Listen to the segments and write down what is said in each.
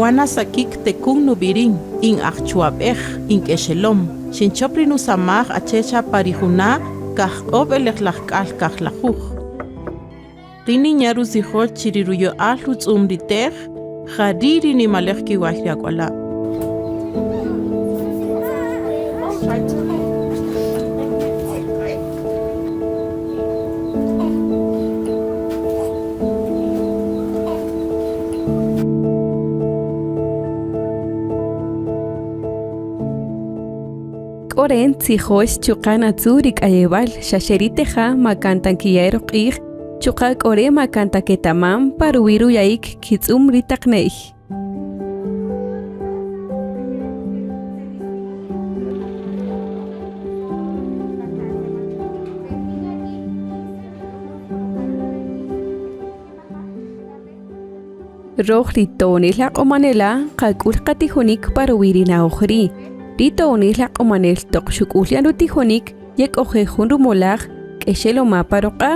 Juana sakik tekun nubirin in achchuabej in keshelom. Shinchopri nusamaj achecha parijuna kah obeleklahkal kahlajuj. Rini ñaru sijol chiriruyo ahlutz umritej, jariri ni malejki wajriakwala. Oren tzijos chukan atzurik ayebal shasheriteja makantankiyairo q'ij chukak ore makantaketamam paruwiru yaik kitzum ritakneij. Roj ritonilaq omanela qakul qatijonik paruwirina ojri. Rito unilaq omanel toqxukulyan rutijonik yek ojejun rumolaj k'exeloma paroqa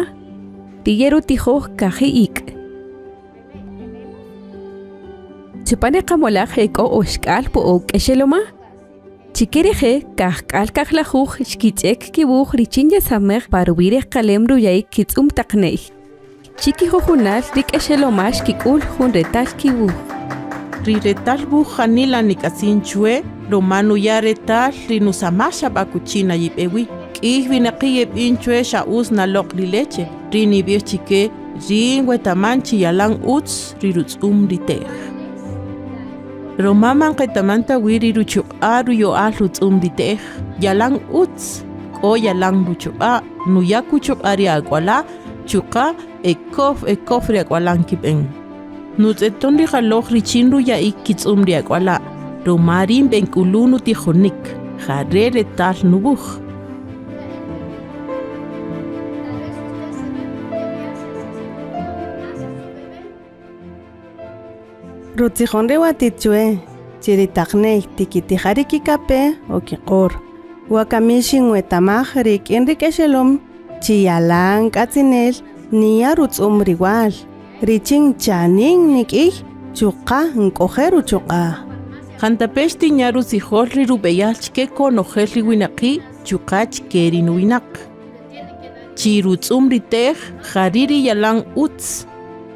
riye rutijoj kaji ik. Chupane qamolaj eko oxk'al po'o k'exeloma chikereje kajk'al kajlajuj xkitz'ek kibuj richin yasamej paruwirej qalem ruyayik kitz'um taqne'j. Chikijojunal rik'exeloma xkik'ul jun retal kibuj. Riretal bujanila nikasin chue, romano ya retal rinusamasha bakuchina yipewi. Kih vinaqiyep inchue shaus na lok leche, rini chike rin wetamanchi yalang uts riruts ritej. Romaman ketamanta wiri ruchu'a ruyo ahluts ritej, yalang uts o yalang ruchu'a nuyaku chu'ari akwala, chuqa ekof riakwalang kipeng. Nutzeton rijaloj richinru ya ikits riakwala, romarin benkulunu tijonik, jare retal nubuj. Rutzijon rewatichue, chiritaknej tikitijari kikape o kikor. Wakamishin wetamaj rikin rikeshelom, chiyalan katzinel, niya rutzumriwal. Richin chanin nik'ij chuqa nkojeru chuqa. Jantapexti ñaru sijol rirubeyal chke konojel riwinaqi chuqach kerin winaq. Chirutzum ritej jariri yalang utz.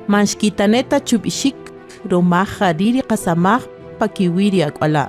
Manxkitaneta chubishik romaj jariri qasamaj pakiwiri akwala.